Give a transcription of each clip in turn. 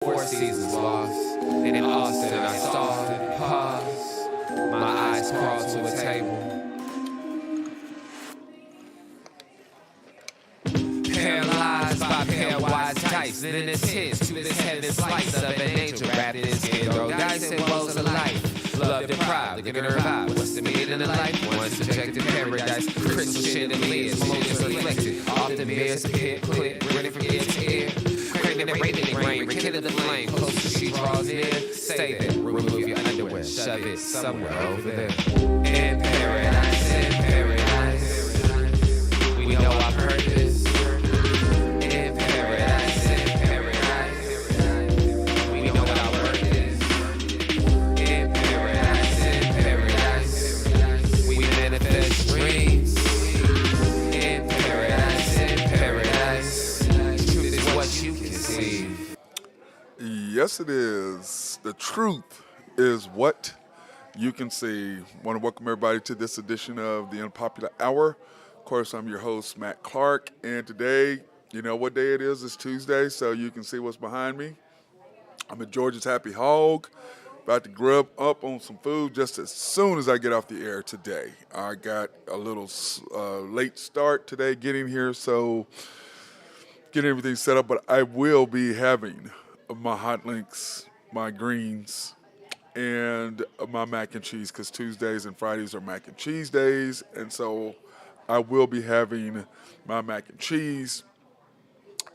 Four seasons lost. In Austin, I stalled, paused. My eyes crawled to a table. Paralyzed by pairwise dice. Then it is to this heaven slice of an angel wrapped in skin. Roll dice and woes of life. Love deprived, looking to revive. What's the meaning of life? One subjective paradise. Crystal shit and lids, motions reflected. Often bears a pit, clip, running from ear to ear. Craving and raining and rain, rekindle the flame. Closer she draws near. Stay there, remove your underwear, shove it somewhere over there. In paradise, in paradise. We know I've heard this. In paradise, in paradise. We know what our word is. In paradise, in paradise. We manifest dreams. In paradise, in paradise. Truth is what you conceive. Yes, it is. The truth is what you can see. Want to welcome everybody to this edition of the Unpopular Hour. Of course, I'm your host, Matt Clark, and today, you know what day it is? It's Tuesday, so you can see what's behind me. I'm at George's Happy Hog, about to grub up on some food just as soon as I get off the air today. I got a little late start today getting here, so getting everything set up, but I will be having my hot links, my greens, and my mac and cheese because Tuesdays and Fridays are mac and cheese days, and so I will be having my mac and cheese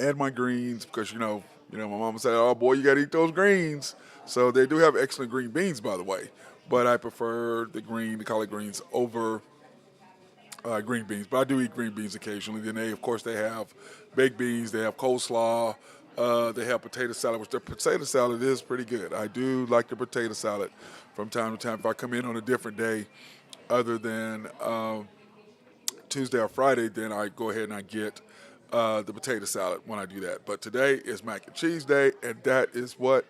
and my greens because my mama said, "Oh boy, you got to eat those greens." So they do have excellent green beans, by the way, but I prefer the collard greens over green beans, but I do eat green beans occasionally. Then of course, they have baked beans, they have coleslaw, they have potato salad, which their potato salad is pretty good. I do like the potato salad from time to time. If I come in on a different day other than Tuesday or Friday, then I go ahead and I get the potato salad when I do that. But today is mac and cheese day, and that is what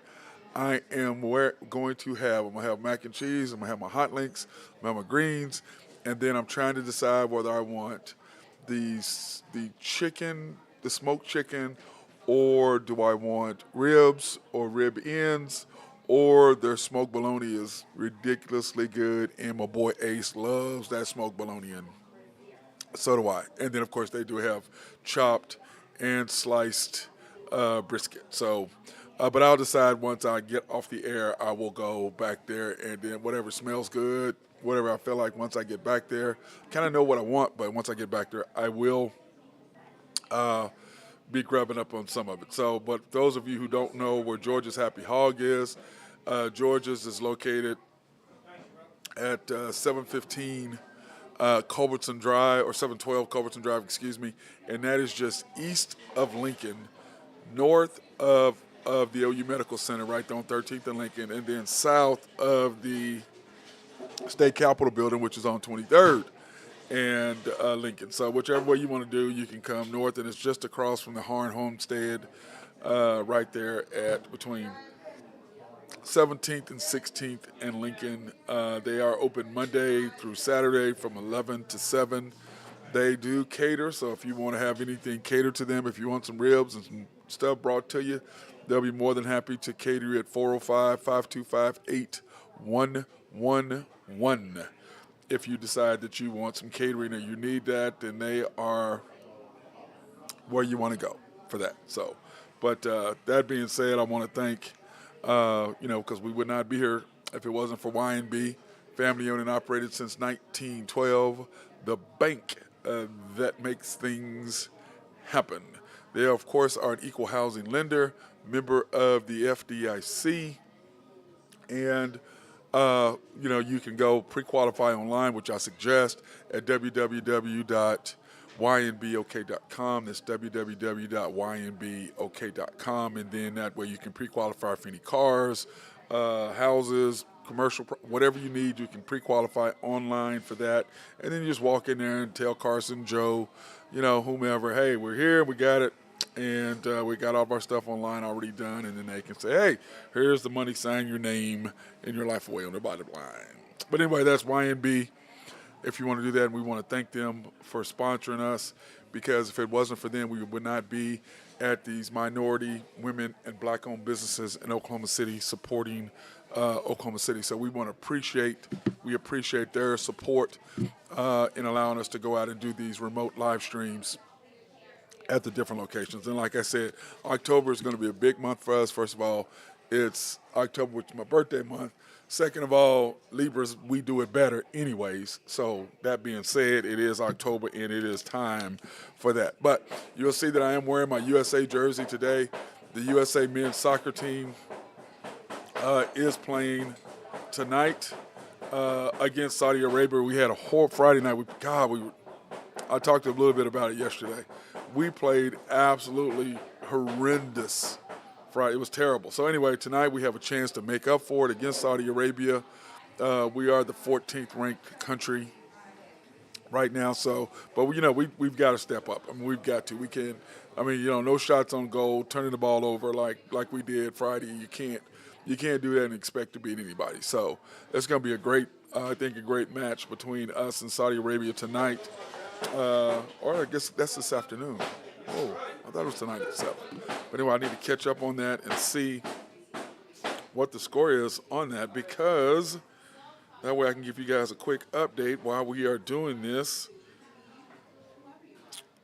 I am going to have. I'm going to have mac and cheese, I'm going to have my hot links, I'm going to have my greens, and then I'm trying to decide whether I want the chicken, the smoked chicken, or do I want ribs or rib ends, or their smoked bologna is ridiculously good, and my boy Ace loves that smoked bologna, and so do I. And then, of course, they do have chopped and sliced brisket. So, but I'll decide once I get off the air, I will go back there, and then whatever smells good, whatever I feel like once I get back there, kind of know what I want, but once I get back there, I will be grabbing up on some of it. So, but those of you who don't know where George's Happy Hog is, George's is located at 715 Culbertson Drive, or 712 Culbertson Drive, excuse me, and that is just east of Lincoln, north of the OU Medical Center, right there on 13th and Lincoln, and then south of the State Capitol Building, which is on 23rd and Lincoln. So whichever way you want to do, you can come north, and it's just across from the Harn Homestead, right there at between 17th and 16th and Lincoln. They are open Monday through Saturday from 11 to 7. They do cater, so if you want to have anything catered to them, if you want some ribs and some stuff brought to you, they'll be more than happy to cater you at 405-525-8111. If you decide that you want some catering or you need that, then they are where you want to go for that. So, but that being said, I want to thank because we would not be here if it wasn't for Y&B, family owned and operated since 1912, the bank that makes things happen. They, of course, are an equal housing lender, member of the FDIC, and you can go pre-qualify online, which I suggest at www.ynbok.com. That's www.ynbok.com, and then that way you can pre-qualify for any cars, houses, commercial, whatever you need. You can pre-qualify online for that, and then you just walk in there and tell Carson, Joe, whomever, hey, we're here, we got it, and we got all of our stuff online already done, and then they can say, hey, here's the money, sign your name and your life away on the bottom line. But anyway, that's YNB. If you want to do that, and we want to thank them for sponsoring us, because if it wasn't for them, we would not be at these minority, women, and black-owned businesses in Oklahoma City supporting Oklahoma City. So we appreciate their support in allowing us to go out and do these remote live streams at the different locations. And like I said, October is going to be a big month for us. First of all, it's October, which is my birthday month. Second of all, Libras, we do it better anyways. So that being said, it is October and it is time for that. But you'll see that I am wearing my USA jersey today. The USA men's soccer team is playing tonight against Saudi Arabia. We had a horrible Friday night. I talked a little bit about it yesterday. We played absolutely horrendous Friday. It was terrible. So anyway, tonight we have a chance to make up for it against Saudi Arabia. We are the 14th ranked country right now. So, but we've got to step up. I mean, we've got to. We can. I mean, no shots on goal, turning the ball over like we did Friday. You can't do that and expect to beat anybody. So it's going to be a great match between us and Saudi Arabia tonight. Or I guess that's this afternoon. Oh, I thought it was tonight at 7. But anyway, I need to catch up on that and see what the score is on that, because that way I can give you guys a quick update while we are doing this.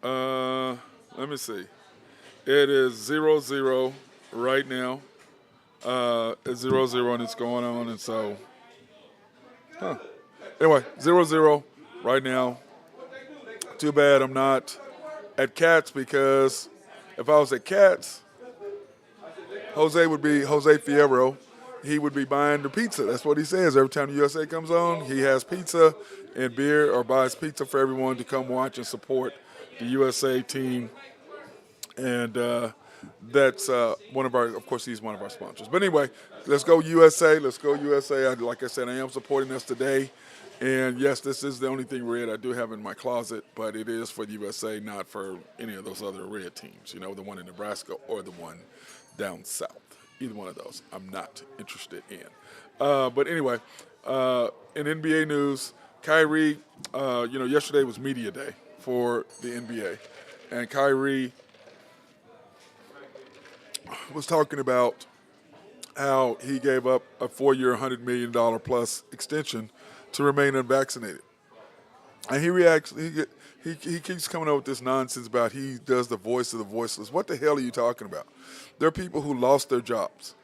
Let me see. It is 0-0 right now. It's 0-0 and it's going on, and so anyway, 0-0 right now. Too bad I'm not at Cats, because if I was at Cats, Jose Fierro, he would be buying the pizza. That's what he says. Every time the USA comes on, he has pizza and beer, or buys pizza for everyone to come watch and support the USA team. And that's of course, he's one of our sponsors. But anyway, let's go USA. Let's go USA. Like I said, I am supporting us today. And yes, this is the only thing red I do have in my closet, but it is for the USA, not for any of those other red teams, the one in Nebraska or the one down south. Either one of those I'm not interested in. But anyway, in NBA news, Kyrie, yesterday was media day for the NBA, and Kyrie was talking about how he gave up a 4-year, $100 million plus extension to remain unvaccinated. And he keeps coming up with this nonsense about he does the voice of the voiceless. What the hell are you talking about? There are people who lost their jobs.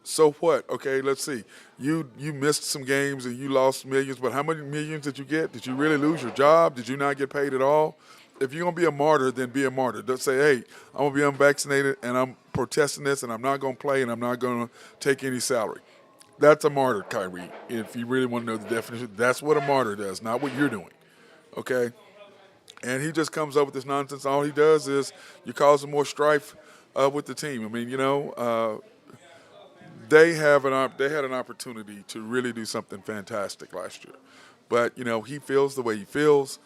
So what? Okay, let's see. You missed some games and you lost millions, but how many millions did you get? Did you really lose your job? Did you not get paid at all? If you're going to be a martyr, then be a martyr. Don't say, hey, I'm going to be unvaccinated and I'm protesting this and I'm not going to play and I'm not going to take any salary. That's a martyr, Kyrie. If you really want to know the definition, that's what a martyr does, not what you're doing, okay? And he just comes up with this nonsense. All he does is you cause more strife with the team. I mean, they had an opportunity to really do something fantastic last year. But, he feels the way he feels.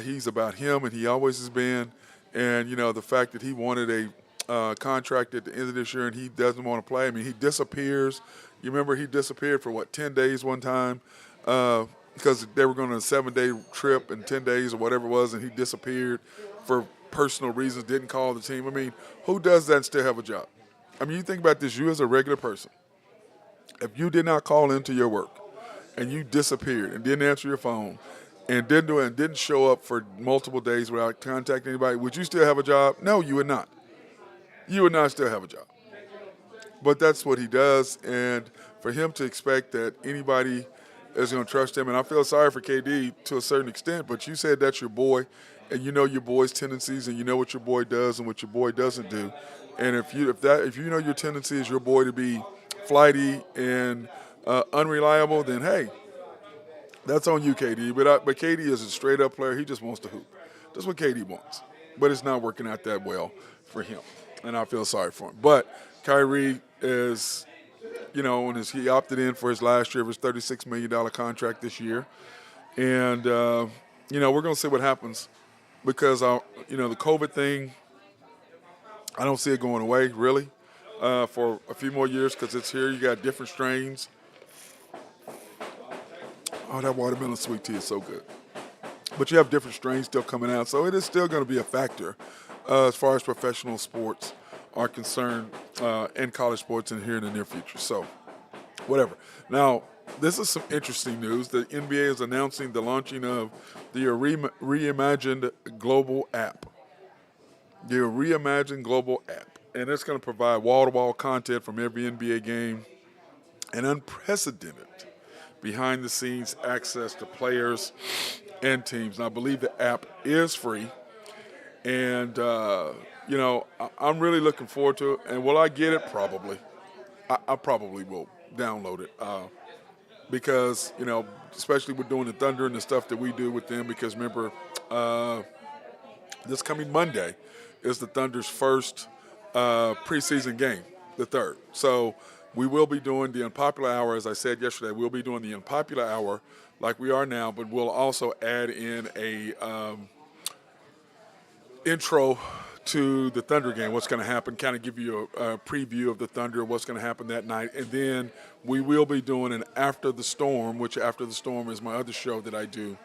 He's about him, and he always has been. And, the fact that he wanted a contract at the end of this year and he doesn't want to play. I mean, he disappears. You remember he disappeared for, 10 days one time because they were going on a 7-day trip in 10 days or whatever it was, and he disappeared for personal reasons, didn't call the team. I mean, who does that and still have a job? I mean, you think about this, you as a regular person, if you did not call into your work and you disappeared and didn't answer your phone and didn't show up for multiple days without contacting anybody, would you still have a job? No, you would not. You would not still have a job. But that's what he does, and for him to expect that anybody is going to trust him, and I feel sorry for KD to a certain extent, but you said that's your boy, and you know your boy's tendencies, and you know what your boy does and what your boy doesn't do. And if you know your tendency is your boy to be flighty and unreliable, then hey, that's on you, KD. But KD is a straight up player. He just wants to hoop. That's what KD wants. But it's not working out that well for him, and I feel sorry for him. But Kyrie is, when he opted in for his last year of his $36 million contract this year. And, we're going to see what happens because, the COVID thing, I don't see it going away, really, for a few more years because it's here. You got different strains. Oh, that watermelon sweet tea is so good. but you have different strains still coming out, so it is still going to be a factor as far as professional sports are concerned and college sports in here in the near future. So, whatever. Now, this is some interesting news. The NBA is announcing the launching of the reimagined global app. The reimagined global app, and it's going to provide wall-to-wall content from every NBA game and unprecedented behind-the-scenes access to players and teams. And I believe the app is free, and I'm really looking forward to it. And will I get it? Probably. I probably will download it because especially with doing the Thunder and the stuff that we do with them. Because remember, this coming Monday is the Thunder's first preseason game, the third. So we will be doing the Unpopular Hour, as I said yesterday. We'll be doing the Unpopular Hour like we are now, but we'll also add in a intro to the Thunder game, what's going to happen, kind of give you a preview of the Thunder, what's going to happen that night. And then we will be doing an After the Storm, which After the Storm is my other show that I do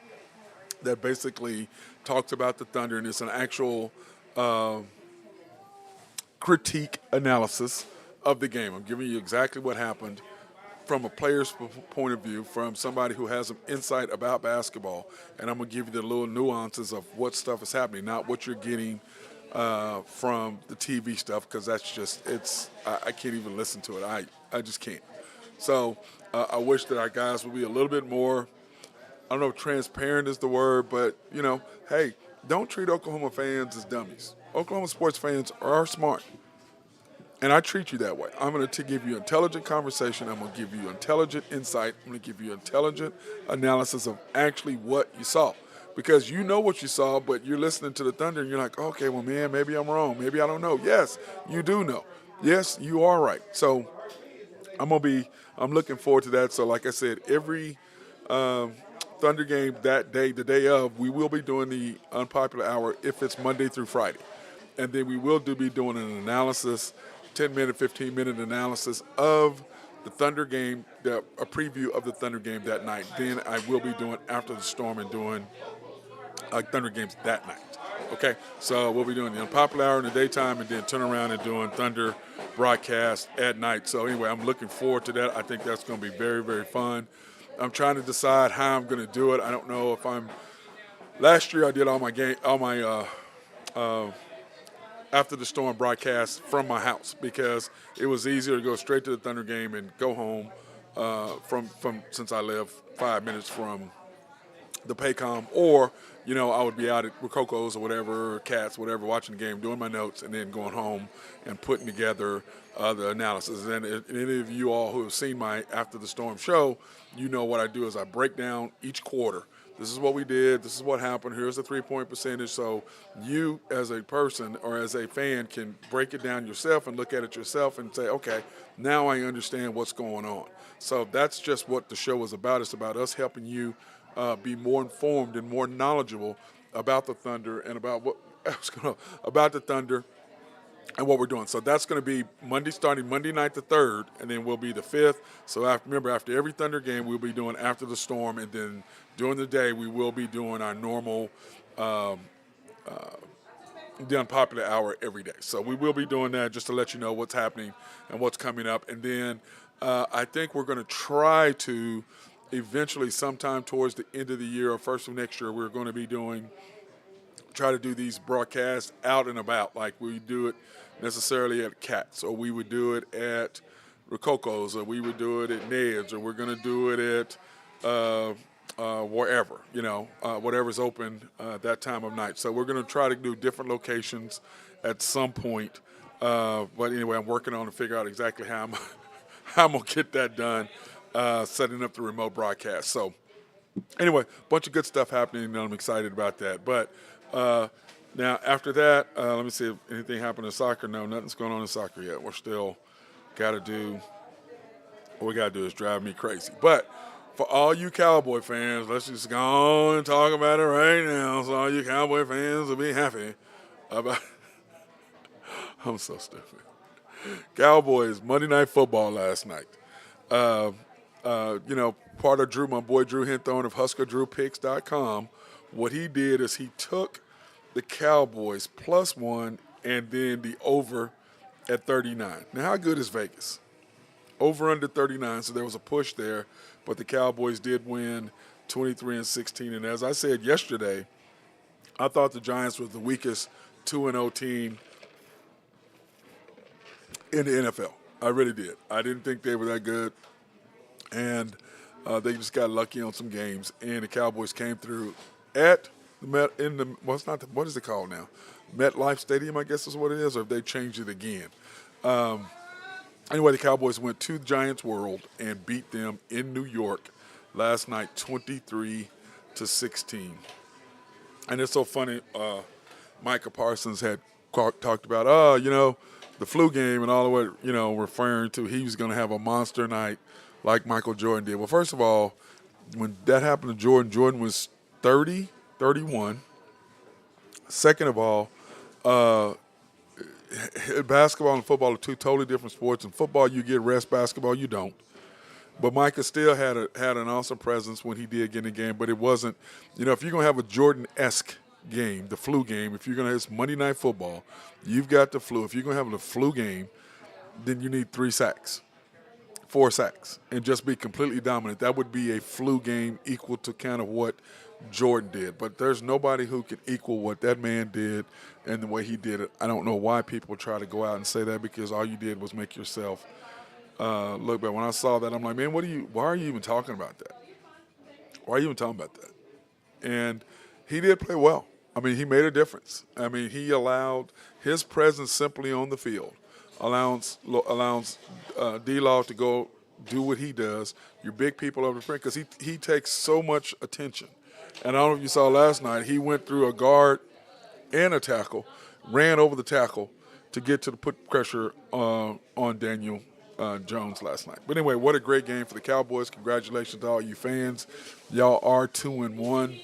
that basically talks about the Thunder, and it's an actual critique analysis of the game. I'm giving you exactly what happened from a player's point of view, from somebody who has some insight about basketball, and I'm going to give you the little nuances of what stuff is happening, not what you're getting from the TV stuff, because that's just, I can't even listen to it. I just can't. So I wish that our guys would be a little bit more, I don't know if transparent is the word, but, hey, don't treat Oklahoma fans as dummies. Oklahoma sports fans are smart. And I treat you that way. I'm going to give you intelligent conversation. I'm going to give you intelligent insight. I'm going to give you intelligent analysis of actually what you saw. Because you know what you saw, but you're listening to the Thunder and you're like, okay, well, man, maybe I'm wrong. Maybe I don't know. Yes, you do know. Yes, you are right. So I'm looking forward to that. So like I said, every Thunder game that day, the day of, we will be doing the Unpopular Hour if it's Monday through Friday. And then we will be doing an analysis, 10-minute, 15-minute analysis of the Thunder game, a preview of the Thunder game that night. Then I will be doing After the Storm and doing Thunder games that night. Okay, so we'll be doing the Unpopular Hour in the daytime and then turn around and doing Thunder broadcast at night. So anyway, I'm looking forward to that. I think that's going to be very, very fun. I'm trying to decide how I'm going to do it. I don't know if last year I did all my After the Storm broadcast from my house because it was easier to go straight to the Thunder game and go home since I live 5 minutes from the Paycom, or I would be out at Rococo's or whatever, or Cats, whatever, watching the game, doing my notes, and then going home and putting together the analysis. And any of you all who have seen my After the Storm show, what I do is I break down each quarter. This is what we did. This is what happened. Here's the 3-point percentage. So you as a person or as a fan can break it down yourself and look at it yourself and say, okay, now I understand what's going on. So that's just what the show is about. It's about us helping you be more informed and more knowledgeable about the Thunder and about about the Thunder and what we're doing. So that's going to be starting Monday night the 3rd, and then we'll be the 5th. So after every Thunder game, we'll be doing After the Storm, and then during the day, we will be doing our normal the Unpopular Hour every day. So we will be doing that just to let you know what's happening and what's coming up. And then I think we're going to try to eventually sometime towards the end of the year or first of next year, we're going to be try to do these broadcasts out and about, like we do it necessarily at Cats, or we would do it at Rococo's, or we would do it at Ned's, or we're going to do it at wherever, whatever's open that time of night. So we're going to try to do different locations at some point. But anyway, I'm working on to figure out exactly how I'm going to get that done, setting up the remote broadcast. So anyway, a bunch of good stuff happening, and I'm excited about that. But now after that, let me see if anything happened in soccer. No, nothing's going on in soccer yet. We're still got to do what we got to do is drive me crazy. But for all you Cowboy fans, let's just go on and talk about it right now so all you Cowboy fans will be happy about I'm so stupid. Cowboys, Monday Night Football last night. Part of Drew, my boy Drew Hinthorn of HuskerDrewPicks.com, What he did is he took the Cowboys +1 and then the over at 39. Now, how good is Vegas? Over under 39, so there was a push there, but the Cowboys did win 23-16. And as I said yesterday, I thought the Giants were the weakest 2-0 team in the NFL. I really did. I didn't think they were that good, and they just got lucky on some games. And the Cowboys came through at the what is it called now? MetLife Stadium, I guess is what it is, or if they changed it again. Anyway, the Cowboys went to Giants World and beat them in New York last night, 23-16. And it's so funny. Micah Parsons had talked about, the flu game and all of what, referring to he was going to have a monster night like Michael Jordan did. Well, first of all, when that happened to Jordan was 30, 31. Second of all, basketball and football are two totally different sports. In football, you get rest. Basketball, you don't. But Micah still had an awesome presence when he did get in the game. But it wasn't, if you're going to have a Jordan-esque game, the flu game, if you're going to have it's Monday Night Football, you've got the flu. If you're going to have the flu game, then you need 3 sacks, 4 sacks, and just be completely dominant. That would be a flu game equal to kind of what Jordan did. But there's nobody who can equal what that man did and the way he did it. I don't know why people try to go out and say that, because all you did was make yourself look bad. When I saw that, I'm like, man, why are you even talking about that? Why are you even talking about that? And he did play well. I mean, he made a difference. I mean, he allowed his presence simply on the field, allows D-Law to go do what he does. Your big people over the front, because he takes so much attention. And I don't know if you saw last night, he went through a guard and a tackle, ran over the tackle to get to put pressure on Daniel Jones last night. But anyway, what a great game for the Cowboys. Congratulations to all you fans. Y'all are 2-1,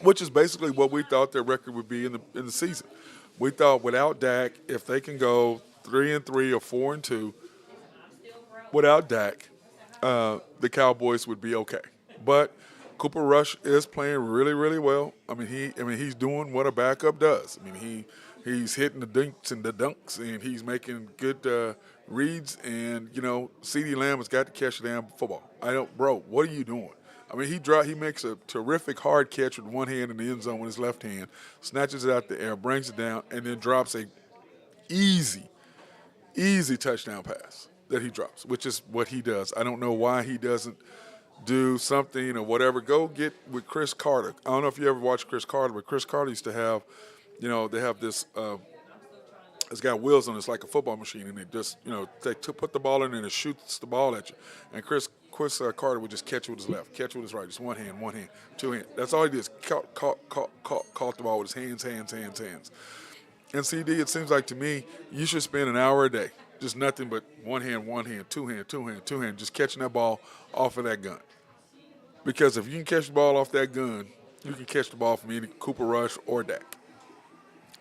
which is basically what we thought their record would be in the season. We thought without Dak, if they can go 3-3 or 4-2 without Dak, the Cowboys would be okay. But Cooper Rush is playing really, really well. I mean, he's doing what a backup does. I mean, he's hitting the dinks and the dunks, and he's making good reads. And CeeDee Lamb has got to catch the damn football. Bro, what are you doing? I mean, he makes a terrific hard catch with one hand in the end zone with his left hand, snatches it out the air, brings it down, and then drops a easy touchdown pass that he drops, which is what he does. I don't know why he doesn't do something or whatever. Go get with Chris Carter. I don't know if you ever watched Chris Carter, but Chris Carter used to have, they have this, it's got wheels on it. It's like a football machine, and it just, they put the ball in and it shoots the ball at you. And Chris Carter would just catch it with his left, catch it with his right, just one hand, 2 hands. That's all he did is caught the ball with his hands. And CD, it seems like to me, you should spend an hour a day, just nothing but one hand, 2 hand, just catching that ball off of that gun. Because if you can catch the ball off that gun, you can catch the ball from either Cooper Rush or Dak.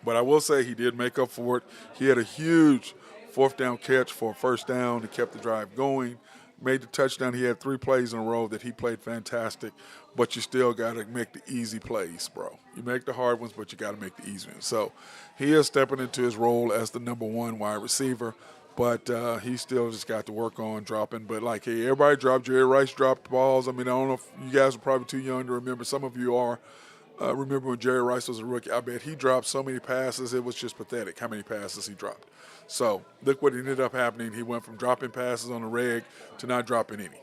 But I will say he did make up for it. He had a huge 4th down catch for a first down. He kept the drive going, made the touchdown. He had 3 plays in a row that he played fantastic. But you still got to make the easy plays, bro. You make the hard ones, but you got to make the easy ones. So he is stepping into his role as the number 1 wide receiver. But he still just got to work on dropping. But, hey, everybody dropped. Jerry Rice dropped balls. I mean, I don't know if you guys are probably too young to remember. Some of you are. Remember when Jerry Rice was a rookie? I bet he dropped so many passes, it was just pathetic how many passes he dropped. So look what ended up happening. He went from dropping passes on the reg to not dropping any.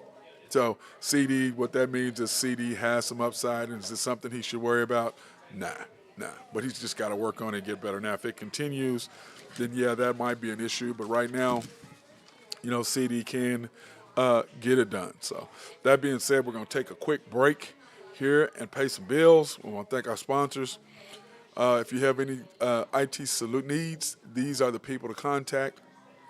So CD, what that means is CD has some upside, and is this something he should worry about? Nah. But he's just got to work on it and get better. Now, if it continues, then, yeah, that might be an issue. But right now, CD can get it done. So that being said, we're going to take a quick break here and pay some bills. We want to thank our sponsors. If you have any IT salute needs, these are the people to contact.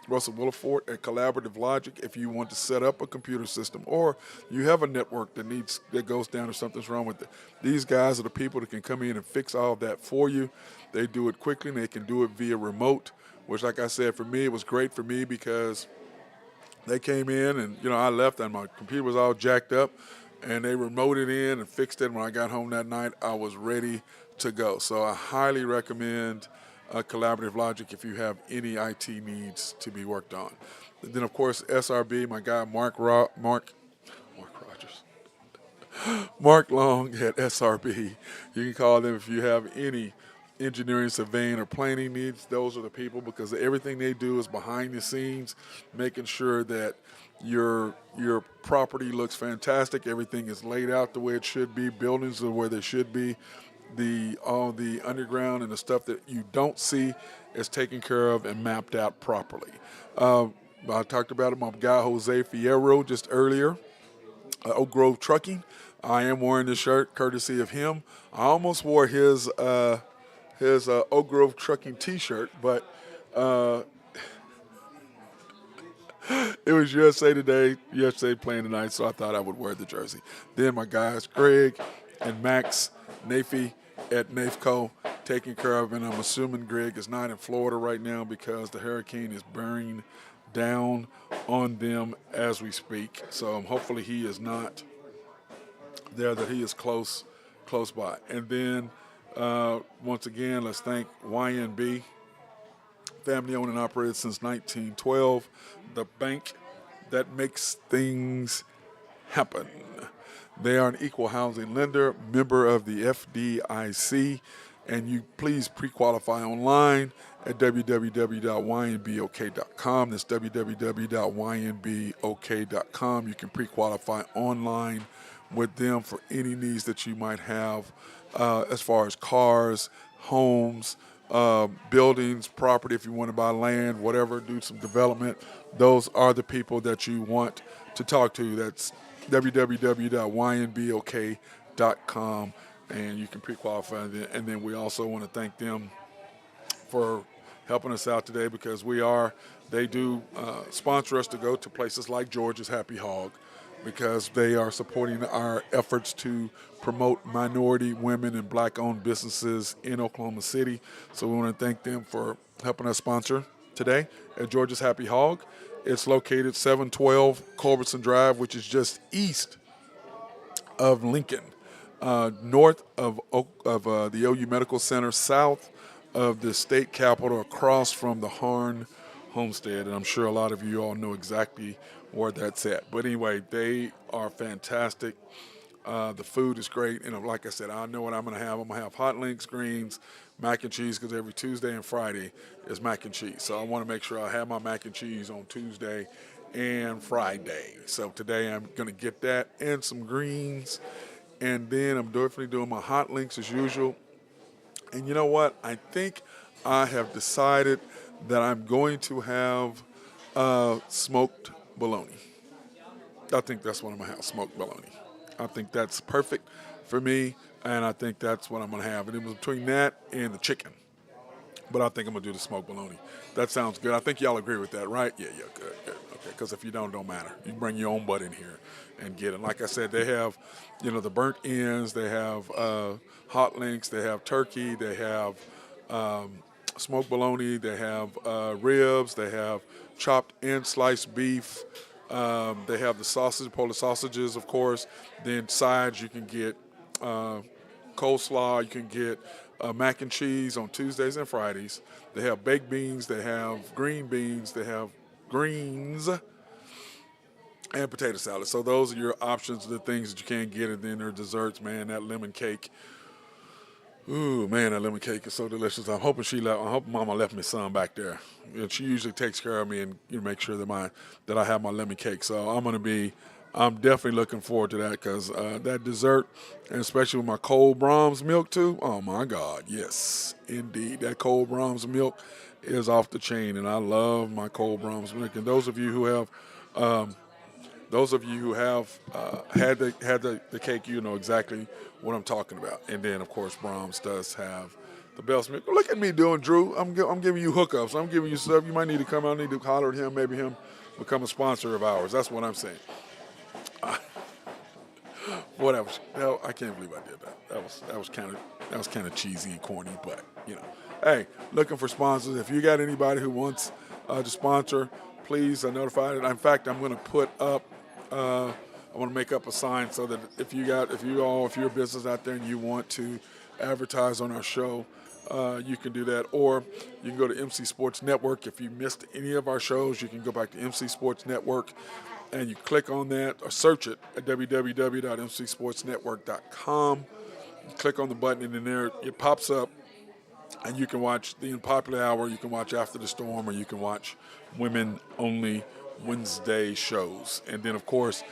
Russell Williford at Collaborative Logic. If you want to set up a computer system or you have a network that goes down or something's wrong with it, these guys are the people that can come in and fix all of that for you. They do it quickly, and they can do it via remote, which, like I said, for me, it was great for me because they came in and, I left and my computer was all jacked up. and they remoted in and fixed it. When I got home that night, I was ready to go. So I highly recommend Collaborative Logic if you have any IT needs to be worked on. And then, of course, SRB, my guy Mark Long at SRB. You can call them if you have any engineering, surveying, or planning needs. Those are the people, because everything they do is behind the scenes, making sure that your property looks fantastic. Everything is laid out the way it should be. Buildings are where they should be. All the underground and the stuff that you don't see is taken care of and mapped out properly. I talked about it, my guy Jose Fierro just earlier. Oak Grove Trucking. I am wearing this shirt courtesy of him. I almost wore his Oak Grove Trucking T-shirt, but it was USA playing tonight, so I thought I would wear the jersey. Then my guys Greg and Max Nafee at NAFCO taking care of, and I'm assuming Greg is not in Florida right now because the hurricane is bearing down on them as we speak. So hopefully he is not there, that he is close by. And then once again, let's thank YNB, family owned and operated since 1912, the bank that makes things happen. They are an equal housing lender, member of the FDIC, and you please pre-qualify online at www.ynbok.com. That's www.ynbok.com. You can pre-qualify online with them for any needs that you might have as far as cars, homes, buildings, property, if you want to buy land, whatever, do some development. Those are the people that you want to talk to. That's www.ynbok.com, and you can pre-qualify. And then we also want to thank them for helping us out today, because they do sponsor us to go to places like George's Happy Hog, because they are supporting our efforts to promote minority, women, and black-owned businesses in Oklahoma City. So we want to thank them for helping us sponsor today at George's Happy Hog. It's located 712 Culbertson Drive, which is just east of Lincoln, north of the OU Medical Center, south of the state capitol, across from the Harn Homestead. And I'm sure a lot of you all know exactly where that's at. But anyway, they are fantastic. The food is great. And like I said, I know what I'm going to have. I'm going to have hot links, greens, mac and cheese, because every Tuesday and Friday is mac and cheese. So I want to make sure I have my mac and cheese on Tuesday and Friday. So today I'm going to get that and some greens. And then I'm definitely doing my hot links as usual. And you know what? I think I have decided that I'm going to have smoked bologna. I think that's what I'm going to have, smoked bologna. I think that's perfect for me, and I think that's what I'm going to have. And it was between that and the chicken. But I think I'm going to do the smoked bologna. That sounds good. I think y'all agree with that, right? Yeah, good. Okay, because if you don't matter. You bring your own butt in here and get it. Like I said, they have, the burnt ends. They have hot links. They have turkey. They have smoked bologna. They have ribs. They have chopped and sliced beef. They have the sausage, Polish sausages, of course. Then sides, you can get coleslaw. You can get mac and cheese on Tuesdays and Fridays. They have baked beans. They have green beans. They have greens and potato salad. So those are your options, the things that you can get. And then their desserts, man, that lemon cake. Ooh, man, that lemon cake is so delicious. I hope Mama left me some back there. She usually takes care of me and make sure that I have my lemon cake. So I'm definitely looking forward to that, because that dessert, and especially with my cold Brahms milk too. Oh my God, yes, indeed, that cold Brahms milk is off the chain, and I love my cold Brahms milk. And those of you who have had the cake, you know exactly what I'm talking about. And then, of course, Brahms does have the best milk. Look at me doing, Drew. I'm giving you hookups. I'm giving you stuff. You might need to come out, need to holler at him, maybe him become a sponsor of ours. That's what I'm saying. Whatever. No, I can't believe I did that. That was kind of cheesy and corny, but hey, looking for sponsors. If you got anybody who wants to sponsor, please notify it. In fact, I'm going to put up I want to make up a sign so that if you're a business out there and you want to advertise on our show, you can do that. Or you can go to MC Sports Network. If you missed any of our shows, you can go back to MC Sports Network and you click on that or search it at www.mcsportsnetwork.com. Click on the button and then there it pops up and you can watch the Unpopular Hour, you can watch After the Storm, or you can watch Women Only Wednesday shows. And then, of course,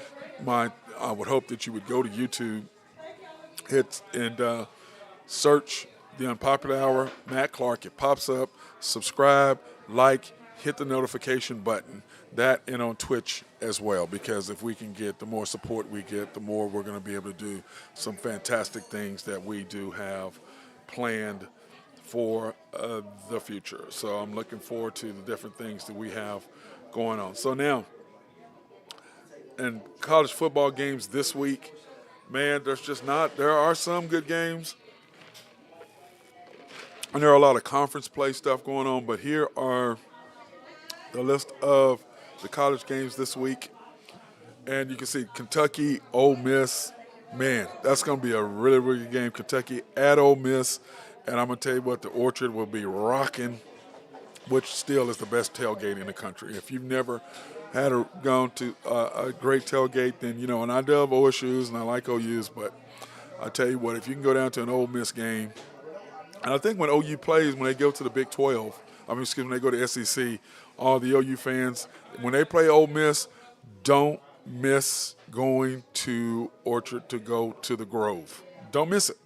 I would hope that you would go to YouTube, hit and search the Unpopular Hour, Matt Clark. It pops up. Subscribe, like, hit the notification button. That and on Twitch as well, because if we can get, the more support we get, the more we're going to be able to do some fantastic things that we do have planned for the future. So I'm looking forward to the different things that we have going on. So now, in college football games this week, man, there are some good games, and there are a lot of conference play stuff going on, but here are the list of the college games this week. And you can see Kentucky, Ole Miss. Man, that's going to be a really, really good game. Kentucky at Ole Miss. And I'm going to tell you what, the Orchard will be rocking, which still is the best tailgate in the country. If you've never gone to a great tailgate, then, and I love OSUs and I like OUs, but I tell you what, if you can go down to an Ole Miss game, and I think when OU plays, when they go to the Big 12, when they go to SEC, all the OU fans, when they play Ole Miss, don't miss going to Orchard to go to the Grove. Don't miss it.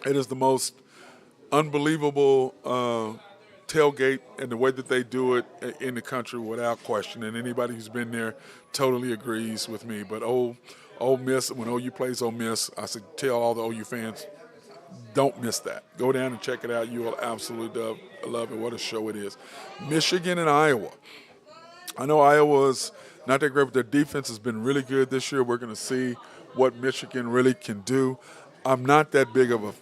It is the most unbelievable tailgate, and the way that they do it in the country without question. And anybody who's been there totally agrees with me. But Ole Miss, when OU plays Ole Miss, I said tell all the OU fans, don't miss that. Go down and check it out. You will absolutely love it. What a show it is. Michigan and Iowa. I know Iowa's not that great, but their defense has been really good this year. We're going to see what Michigan really can do. I'm not that big of a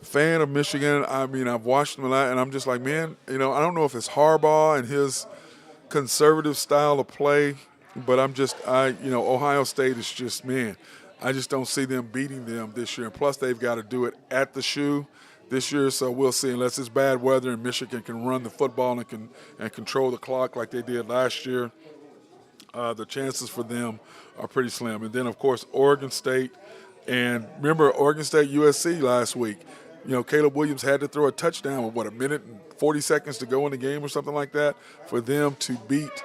fan of Michigan. I mean, I've watched them a lot, and I'm just like, man, I don't know if it's Harbaugh and his conservative style of play, but Ohio State is just, man, I just don't see them beating them this year. And plus, they've got to do it at the shoe this year, so we'll see. Unless it's bad weather and Michigan can run the football and control the clock like they did last year, the chances for them are pretty slim. And then, of course, Oregon State. And remember, Oregon State USC last week. Caleb Williams had to throw a touchdown with, a minute and 40 seconds to go in the game or something like that for them to beat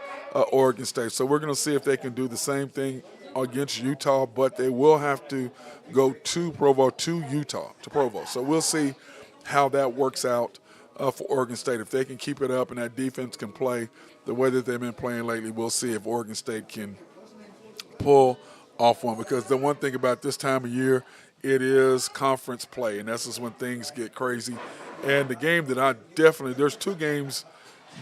Oregon State. So we're going to see if they can do the same thing against Utah, but they will have to go to Provo, to Utah, to Provo. So we'll see how that works out for Oregon State. If they can keep it up and that defense can play the way that they've been playing lately, we'll see if Oregon State can pull off one. Because the one thing about this time of year, it is conference play, and that's just when things get crazy. And the game that there's two games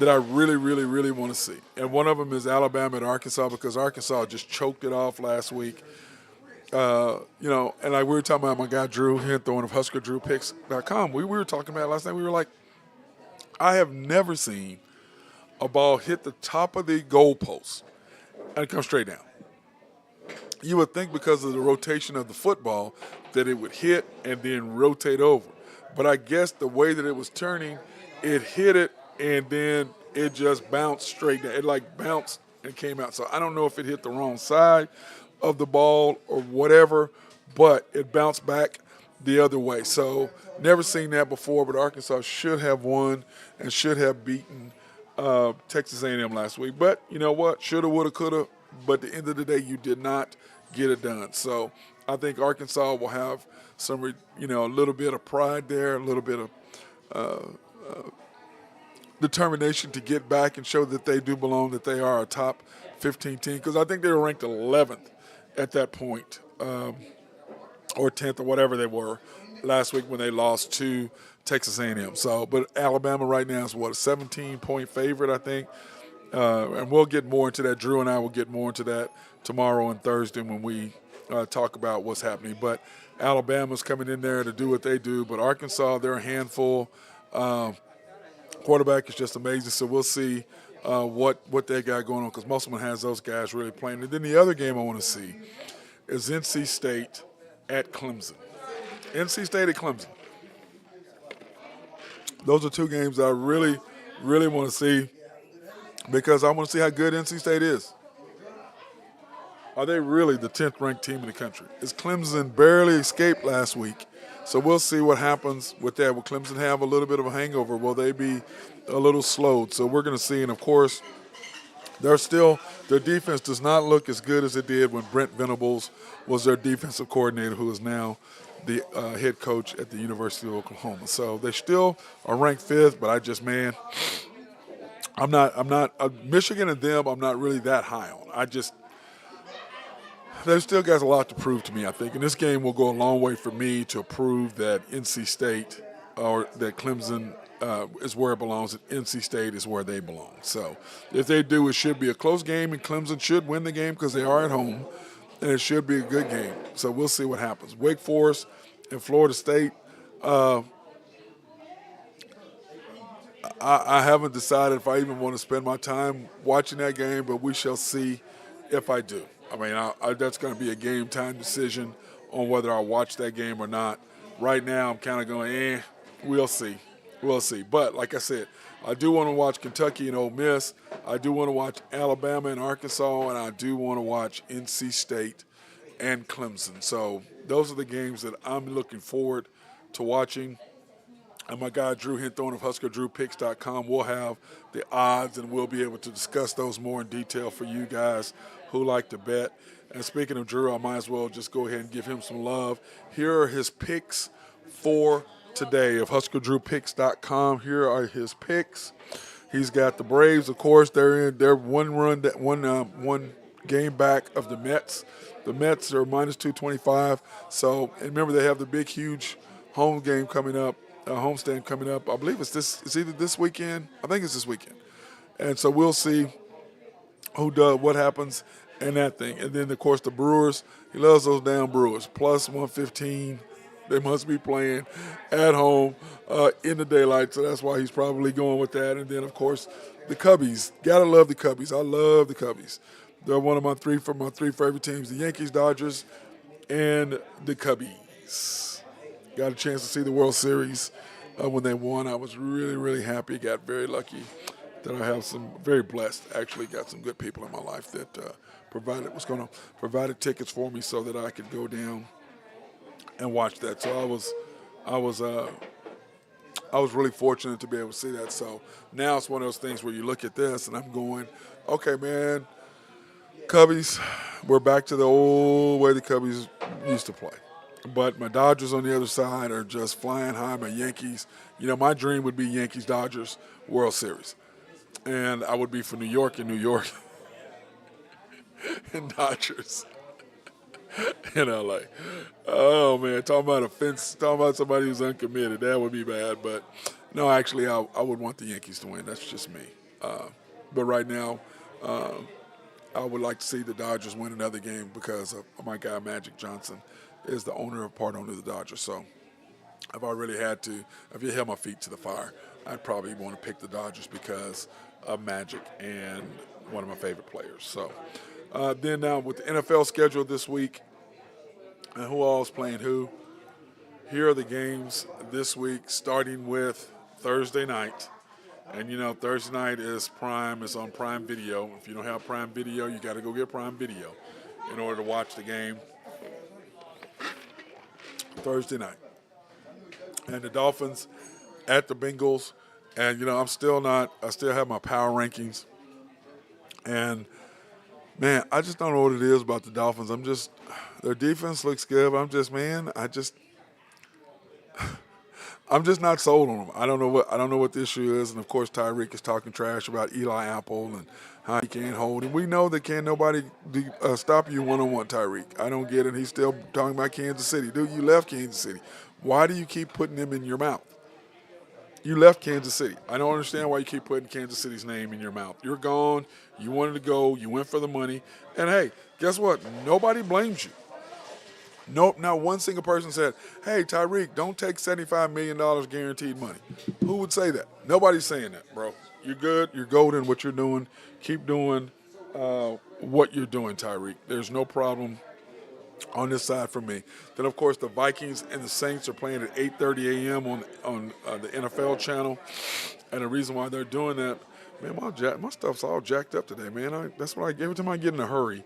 that I really, really, really want to see. And one of them is Alabama and Arkansas, because Arkansas just choked it off last week. And like we were talking about my guy Drew Henthorne of HuskerDrewPicks.com. We were talking about it last night. We were like, I have never seen a ball hit the top of the goalpost and come straight down. You would think because of the rotation of the football that it would hit and then rotate over. But I guess the way that it was turning, it hit it and then it just bounced straight down. It bounced and came out. So I don't know if it hit the wrong side of the ball or whatever, but it bounced back the other way. So never seen that before, but Arkansas should have won and should have beaten Texas A&M last week. But you know what? Shoulda, woulda, coulda. But at the end of the day, you did not get it done. So I think Arkansas will have some, a little bit of pride there, a little bit of determination to get back and show that they do belong, that they are a top 15 team. Because I think they were ranked 11th at that point, or 10th or whatever they were last week when they lost to Texas A&M. So, but Alabama right now is a 17-point favorite, I think. And we'll get more into that. Drew and I will get more into that tomorrow and Thursday when we talk about what's happening. But Alabama's coming in there to do what they do. But Arkansas, they're a handful. Quarterback is just amazing. So we'll see what they got going on because most of them has those guys really playing. And then the other game I want to see is NC State at Clemson. NC State at Clemson. Those are two games that I really, really want to see because I want to see how good NC State is. Are they really the 10th ranked team in the country? Is Clemson barely escaped last week? So we'll see what happens with that. Will Clemson have a little bit of a hangover? Will they be a little slowed? So we're going to see. And, of course, their defense does not look as good as it did when Brent Venables was their defensive coordinator, who is now the head coach at the University of Oklahoma. So they still are ranked 5th, but I'm not Michigan and them I'm not really that high on. They've still got a lot to prove to me, I think. And this game will go a long way for me to prove that NC State or that Clemson is where it belongs, and NC State is where they belong. So if they do, it should be a close game, and Clemson should win the game because they are at home, and it should be a good game. So we'll see what happens. Wake Forest and Florida State, I haven't decided if I even want to spend my time watching that game, but we shall see if I do. I mean, that's going to be a game time decision on whether I watch that game or not. Right now, I'm kind of going, we'll see. We'll see. But like I said, I do want to watch Kentucky and Ole Miss. I do want to watch Alabama and Arkansas, and I do want to watch NC State and Clemson. So those are the games that I'm looking forward to watching. And my guy Drew Hinthorn of HuskerDrewPicks.com will have the odds, and we'll be able to discuss those more in detail for you guys who like to bet. And speaking of Drew, I might as well just go ahead and give him some love. Here are his picks for today of HuskerDrewPicks.com. Here are his picks. He's got the Braves, of course. They're one game back of the Mets. The Mets are minus 225. So, and remember, they have the big, huge home game coming up. Homestand coming up. I believe it's either this weekend. I think it's this weekend. And so we'll see what happens in that thing. And then, of course, the Brewers. He loves those damn Brewers. Plus 115. They must be playing at home in the daylight. So that's why he's probably going with that. And then, of course, the Cubbies. Got to love the Cubbies. I love the Cubbies. They're one of my three favorite teams, the Yankees, Dodgers, and the Cubbies. Got a chance to see the World Series when they won. I was really, really happy. Got very lucky that I have very blessed. Actually, got some good people in my life that provided tickets for me so that I could go down and watch that. So I was really fortunate to be able to see that. So now it's one of those things where you look at this and I'm going, okay, man, Cubbies, we're back to the old way the Cubbies used to play. But my Dodgers on the other side are just flying high. My Yankees, my dream would be Yankees-Dodgers World Series. And I would be for New York and Dodgers in L.A. Oh, man, talking about somebody who's uncommitted, that would be bad. But, no, actually, I would want the Yankees to win. That's just me. But right now, I would like to see the Dodgers win another game because of my guy Magic Johnson is the part owner of the Dodgers. So if you held my feet to the fire, I'd probably want to pick the Dodgers because of Magic and one of my favorite players. So then now with the NFL schedule this week and who all's playing who, here are the games this week starting with Thursday night. And, Thursday night is on Prime Video. If you don't have Prime Video, you got to go get Prime Video in order to watch the game Thursday night. And the Dolphins at the Bengals. And, I still have my power rankings. And, man, I just don't know what it is about the Dolphins. Their defense looks good, but I'm just not sold on them. I don't know what the issue is. And, of course, Tyreek is talking trash about Eli Apple and how he can't hold. And we know that can't nobody stop you one-on-one, Tyreek. I don't get it. He's still talking about Kansas City. Dude, you left Kansas City. Why do you keep putting him in your mouth? You left Kansas City. I don't understand why you keep putting Kansas City's name in your mouth. You're gone. You wanted to go. You went for the money. And, hey, guess what? Nobody blames you. Nope, not one single person said, hey, Tyreek, don't take $75 million guaranteed money. Who would say that? Nobody's saying that, bro. You're good. You're golden. What you're doing, keep doing what you're doing, Tyreek. There's no problem on this side for me. Then, of course, the Vikings and the Saints are playing at 8:30 a.m. on the NFL channel. And the reason why they're doing that, man, my stuff's all jacked up today, man. That's what every time I get in a hurry,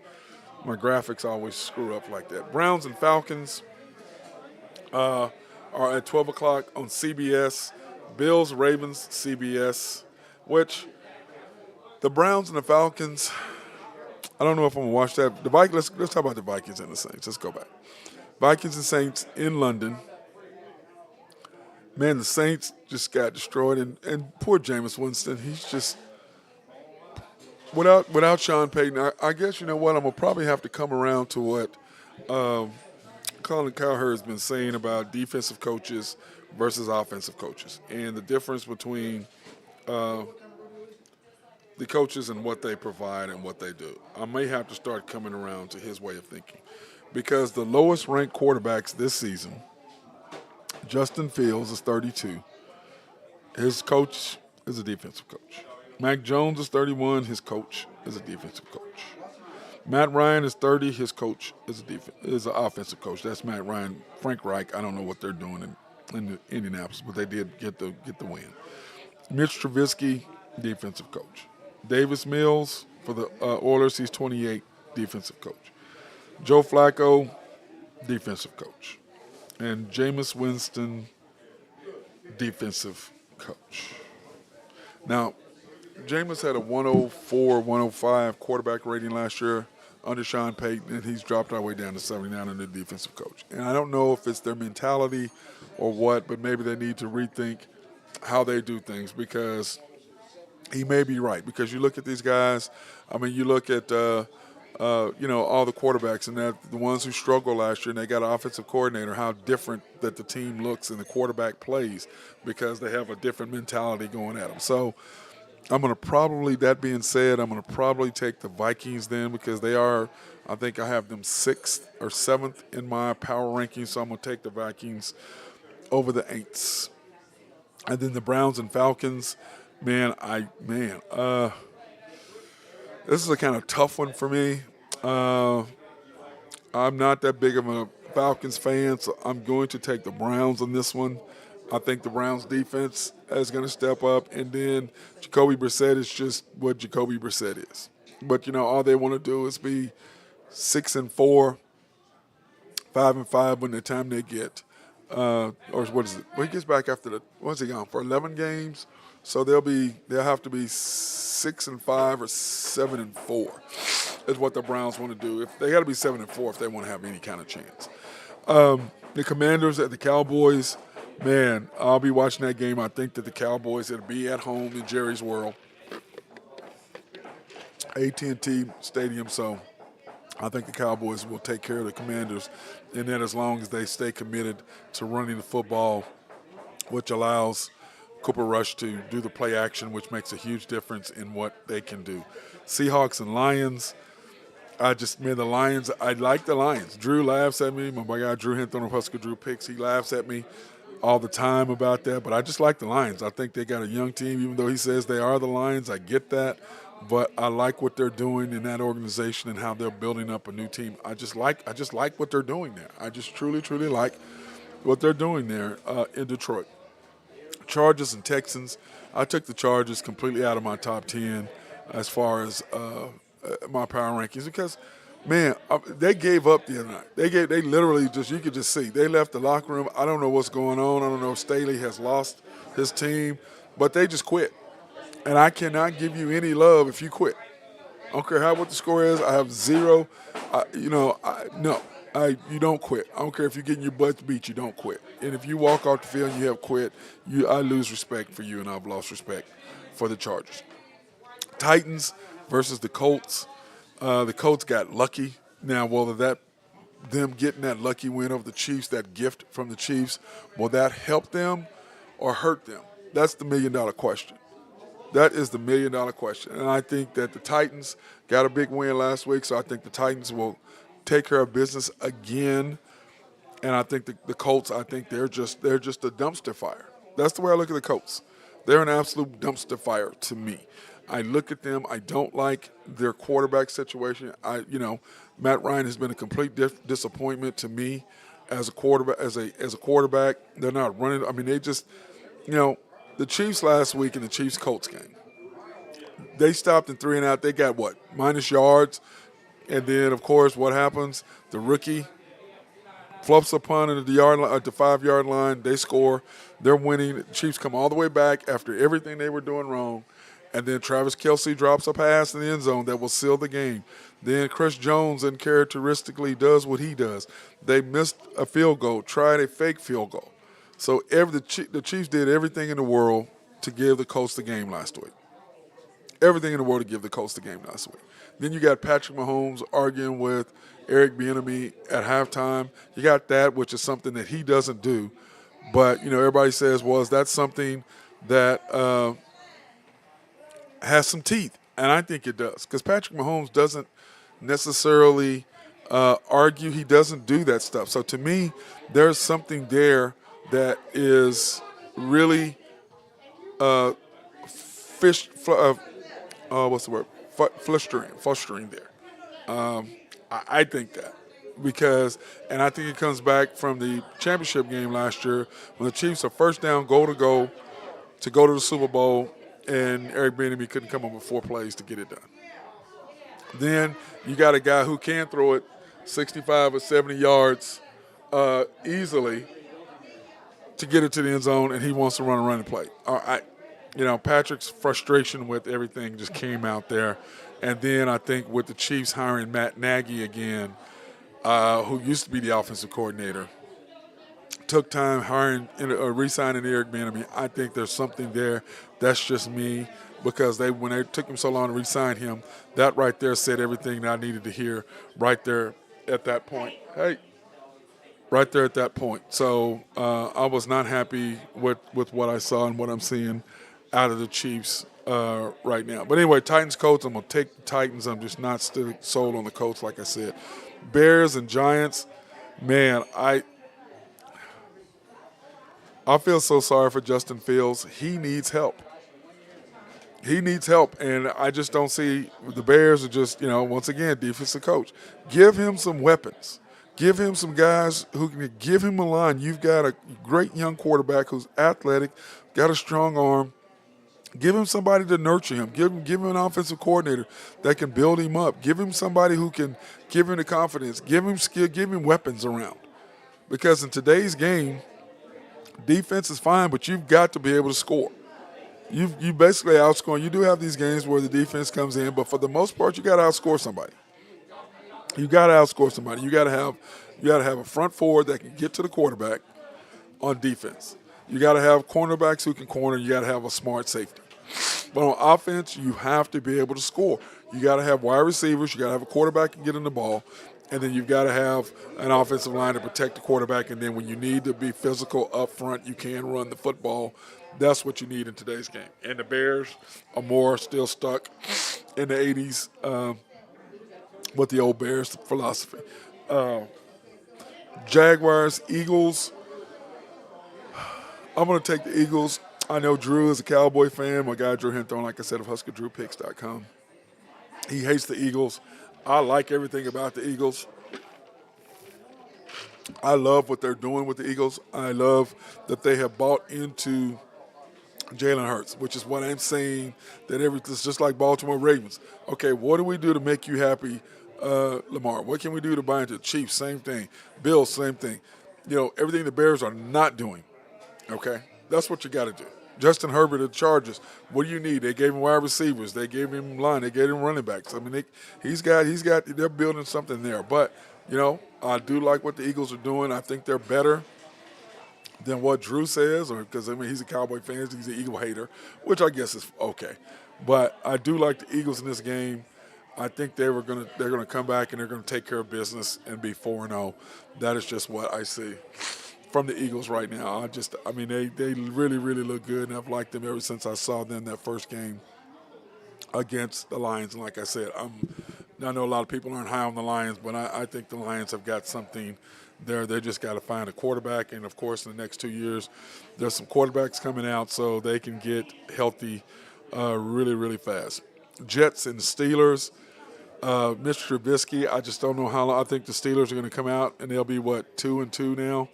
my graphics always screw up like that. Browns and Falcons are at 12 o'clock on CBS. Bills, Ravens, CBS, which the Browns and the Falcons, I don't know if I'm going to watch that. Let's talk about the Vikings and the Saints. Let's go back. Vikings and Saints in London. Man, the Saints just got destroyed, and poor Jameis Winston. He's just without Sean Payton. I guess you know what, I'm gonna probably have to come around to what Colin Cowherd has been saying about defensive coaches versus offensive coaches, and the difference between the coaches and what they provide and what they do. I may have to start coming around to his way of thinking, because the lowest ranked quarterbacks this season, Justin Fields is 32. His coach is a defensive coach. Mac Jones is 31. His coach is a defensive coach. Matt Ryan is 30. His coach is an offensive coach. That's Matt Ryan. Frank Reich, I don't know what they're doing in Indianapolis, but they did get the win. Mitch Trubisky, defensive coach. Davis Mills for the Oilers, he's 28, defensive coach. Joe Flacco, defensive coach. And Jameis Winston, defensive coach. Now, Jameis had a 104, 105 quarterback rating last year under Sean Payton, and he's dropped all the way down to 79 under the defensive coach. And I don't know if it's their mentality or what, but maybe they need to rethink how they do things, because he may be right. Because you look at these guys, I mean, you look at all the quarterbacks, and that the ones who struggled last year, and they got an offensive coordinator, how different that the team looks and the quarterback plays, because they have a different mentality going at them. So I'm going to probably, that being said, I'm going to probably take the Vikings then, because they are, I think I have them 6th or 7th in my power rankings, so I'm going to take the Vikings over the Aints. And then the Browns and Falcons, this is a kind of tough one for me. I'm not that big of a Falcons fan, so I'm going to take the Browns on this one. I think the Browns defense is going to step up, and then Jacoby Brissett is just what Jacoby Brissett is. But, all they want to do is be 6-4, 5-5 when the time they get. Or what is it? Well, he gets back after what's he gone for 11 games? So they'll have to be 6-5 or 7-4 is what the Browns want to do. If they got to be 7-4 if they want to have any kind of chance. The Commanders at the Cowboys, man, I'll be watching that game. I think that the Cowboys will be at home in Jerry's World, AT&T Stadium. So I think the Cowboys will take care of the Commanders, and that as long as they stay committed to running the football, which allows Cooper Rush to do the play action, which makes a huge difference in what they can do. Seahawks and Lions. I like the Lions. Drew laughs at me. My guy Drew Hinton of Husker Drew Picks, he laughs at me all the time about that, but I just like the Lions. I think they got a young team, even though he says they are the Lions. I get that, but I like what they're doing in that organization and how they're building up a new team. I just like what they're doing there. I just truly, truly like what they're doing there in Detroit. Chargers and Texans. I took the Chargers completely out of my top 10 as far as my power rankings, because, man, they gave up the other night. They literally you could just see. They left the locker room. I don't know what's going on. I don't know if Staley has lost his team, but they just quit. And I cannot give you any love if you quit. I don't care what the score is. I have zero. You don't quit. I don't care if you're getting your butt beat. You don't quit. And if you walk off the field and you have quit, I lose respect for you, and I've lost respect for the Chargers. Titans versus the Colts. The Colts got lucky. Now, whether them getting that lucky win over the Chiefs, that gift from the Chiefs, will that help them or hurt them? That's the $1 million question. That is the $1 million question. And I think that the Titans got a big win last week, so I think the Titans will take care of business again. And I think the Colts, I think they're just a dumpster fire. That's the way I look at the Colts. They're an absolute dumpster fire to me. I look at them. I don't like their quarterback situation. Matt Ryan has been a complete disappointment to me as a quarterback. As a quarterback, they're not running. I mean, they just, you know, the Chiefs last week in the Chiefs Colts game, they stopped in 3 and out. They got what, minus yards, and then of course what happens? The rookie fluffs a punt at the 5 yard line. They score. They're winning. The Chiefs come all the way back after everything they were doing wrong. And then Travis Kelce drops a pass in the end zone that will seal the game. Then Chris Jones uncharacteristically does what he does. They missed a field goal, tried a fake field goal. So the Chiefs did everything in the world to give the Colts the game last week. Everything in the world to give the Colts the game last week. Then you got Patrick Mahomes arguing with Eric Bieniemy at halftime. You got that, which is something that he doesn't do. But, everybody says, well, is that something that has some teeth? And I think it does, because Patrick Mahomes doesn't necessarily argue. He doesn't do that stuff. So to me, there's something there that is really flustering there. I think that and I think it comes back from the championship game last year when the Chiefs are first down, goal to go to the Super Bowl, and Eric Bieniemy couldn't come up with 4 plays to get it done. Then you got a guy who can throw it 65 or 70 yards easily to get it to the end zone, and he wants to run a running play. Patrick's frustration with everything just came out there. And then I think with the Chiefs hiring Matt Nagy again, who used to be the offensive coordinator, took time re-signing Eric Bieniemy. I think there's something there. That's just me, because when they took him so long to re-sign him, that right there said everything that I needed to hear right there at that point. Right there at that point. So I was not happy with what I saw and what I'm seeing out of the Chiefs right now. But anyway, Titans-Colts, I'm going to take the Titans. I'm just not still sold on the Colts, like I said. Bears and Giants, man, I feel so sorry for Justin Fields. He needs help. And I just don't see the Bears are just, once again, defensive coach. Give him some weapons. Give him some guys who can give him a line. You've got a great young quarterback who's athletic, got a strong arm. Give him somebody to nurture him. Give him an offensive coordinator that can build him up. Give him somebody who can give him the confidence. Give him skill. Give him weapons around. Because in today's game, defense is fine, but you've got to be able to score. You basically outscore. You do have these games where the defense comes in, but for the most part, you got to outscore somebody. You got to outscore somebody. You got to have a front forward that can get to the quarterback on defense. You got to have cornerbacks who can corner. You got to have a smart safety. But on offense, you have to be able to score. You got to have wide receivers. You got to have a quarterback and get in the ball. And then you've got to have an offensive line to protect the quarterback. And then when you need to be physical up front, you can run the football. That's what you need in today's game. And the Bears are more still stuck in the 80s with the old Bears philosophy. Jaguars, Eagles. I'm going to take the Eagles. I know Drew is a Cowboy fan. My guy Drew Henthorne, like I said, of HuskerDrewPicks.com. He hates the Eagles. I like everything about the Eagles. I love what they're doing with the Eagles. I love that they have bought into Jalen Hurts, which is what I'm saying, that it's just like Baltimore Ravens. Okay, what do we do to make you happy, Lamar? What can we do to buy into the Chiefs? Same thing. Bills, same thing. Everything the Bears are not doing. Okay, that's what you got to do. Justin Herbert of the Chargers, what do you need? They gave him wide receivers. They gave him line. They gave him running backs. I mean, they're building something there. But, I do like what the Eagles are doing. I think they're better than what Drew says, because, he's a Cowboy fan. He's an Eagle hater, which I guess is okay. But I do like the Eagles in this game. I think they're going to come back and they're going to take care of business and be 4-0. That is just what I see from the Eagles right now. They really, really look good, and I've liked them ever since I saw them that first game against the Lions. And like I said, I know a lot of people aren't high on the Lions, but I think the Lions have got something They just got to find a quarterback, and of course, in the next 2 years, there's some quarterbacks coming out so they can get healthy really, really fast. Jets and the Steelers. Mr. Trubisky, I just don't know how long. I think the Steelers are going to come out, and they'll be, 2-2 now.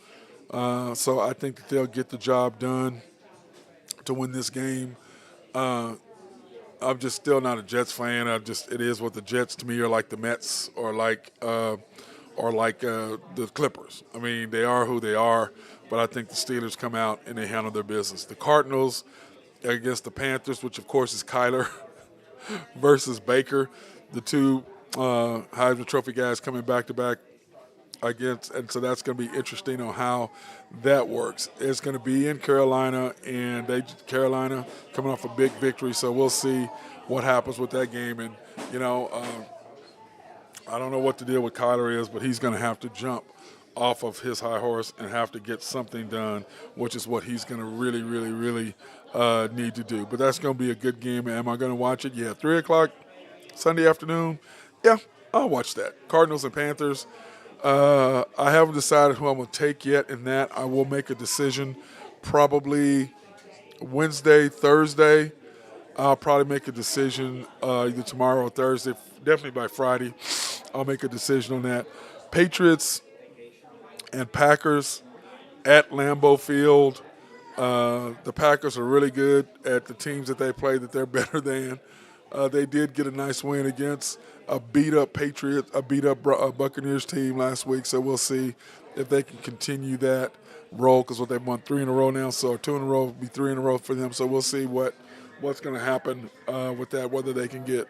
So I think that they'll get the job done to win this game. I'm just still not a Jets fan. It is what the Jets to me are like the Mets or like the Clippers. I mean, they are who they are, but I think the Steelers come out and they handle their business. The Cardinals against the Panthers, which of course is Kyler versus Baker, the two Heisman Trophy guys coming back to back against, and so that's going to be interesting on how that works. It's going to be in Carolina, and Carolina coming off a big victory, so we'll see what happens with that game. And I don't know what the deal with Kyler is, but he's going to have to jump off of his high horse and have to get something done, which is what he's going to really, really, really need to do. But that's going to be a good game. Am I going to watch it? Yeah, 3 o'clock Sunday afternoon. Yeah, I'll watch that. Cardinals and Panthers. I haven't decided who I'm going to take yet in that. I will make a decision probably Wednesday, Thursday. I'll probably make a decision either tomorrow or Thursday, definitely by Friday. I'll make a decision on that. Patriots and Packers at Lambeau Field. The Packers are really good at the teams that they play that they're better than. They did get a nice win against a beat-up Buccaneers team last week, so we'll see if they can continue that roll because they've won 3 in a row now, so 2 in a row will be 3 in a row for them. So we'll see what's going to happen with that, whether they can get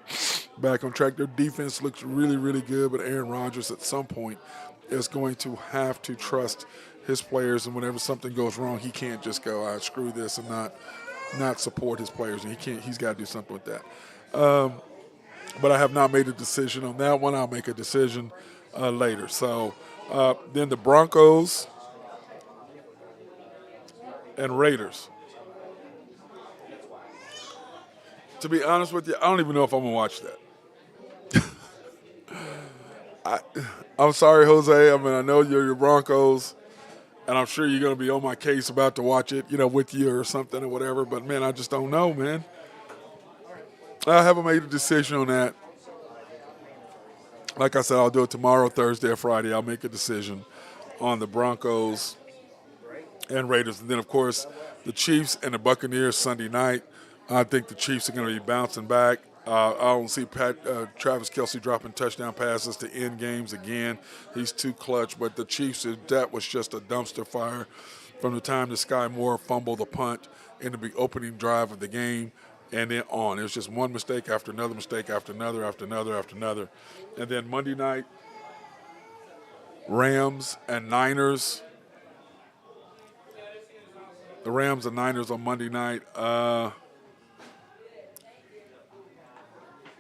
back on track. Their defense looks really, really good, but Aaron Rodgers at some point is going to have to trust his players, and whenever something goes wrong, he can't just go, "I screw this," and not support his players. And he's got to do something with that. But I have not made a decision on that one. I'll make a decision later. So then the Broncos and Raiders. To be honest with you, I don't even know if I'm going to watch that. I'm sorry, Jose. I mean, I know you're your Broncos, and I'm sure you're going to be on my case about to watch it, with you or something or whatever. But, man, I just don't know, man. I haven't made a decision on that. Like I said, I'll do it tomorrow, Thursday, or Friday. I'll make a decision on the Broncos and Raiders. And then, of course, the Chiefs and the Buccaneers Sunday night. I think the Chiefs are going to be bouncing back. I don't see Travis Kelce dropping touchdown passes to end games again. He's too clutch. But the Chiefs, that was just a dumpster fire from the time that Sky Moore fumbled the punt in the opening drive of the game. And then on. It was just one mistake after another mistake after another after another after another. And then Monday night, Rams and Niners. The Rams and Niners on Monday night.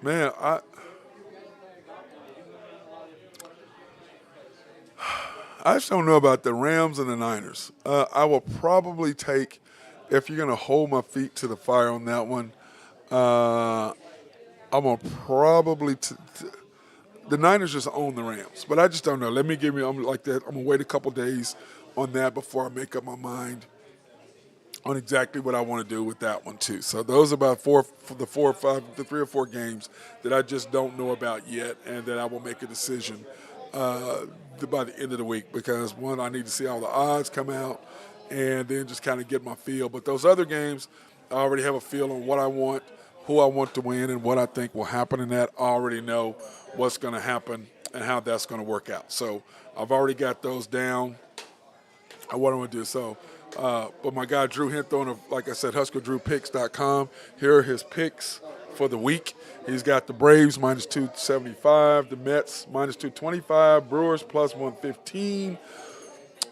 Man, I just don't know about the Rams and the Niners. I will probably take, if you're going to hold my feet to the fire on that one, I'm going to probably the Niners just own the Rams, but I just don't know. I'm like that. I'm going to wait a couple days on that before I make up my mind on exactly what I want to do with that one too. So those are about 3 or 4 games that I just don't know about yet, and that I will make a decision by the end of the week, because one, I need to see all the odds come out and then just kind of get my feel. But those other games, I already have a feel on what I want, who I want to win, and what I think will happen in that. I already know what's going to happen and how that's going to work out. So I've already got those down and what I'm going to do. So, but my guy Drew Hinthorn of, like I said, HuskerDrewPicks.com, here are his picks for the week. He's got the Braves minus 275, the Mets minus 225, Brewers plus 115,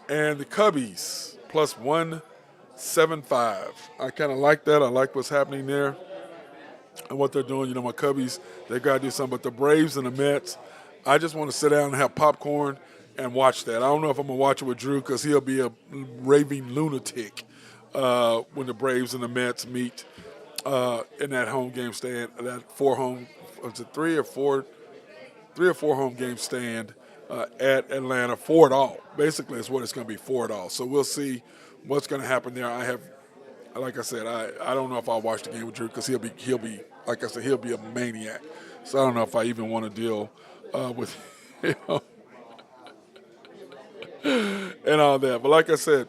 and the Cubbies plus 175. I kind of like that. I like what's happening there and what they're doing. My Cubbies, they got to do something. But the Braves and the Mets, I just want to sit down and have popcorn and watch that. I don't know if I'm going to watch it with Drew, because he'll be a raving lunatic when the Braves and the Mets meet in that home game stand, that 3 or 4 home game stand at Atlanta for it all. Basically, it's what it's going to be for it all. So we'll see what's going to happen there. Like I said, I don't know if I'll watch the game with Drew because he'll be like I said, he'll be a maniac. So I don't know if I even want to deal with him and all that. But like I said,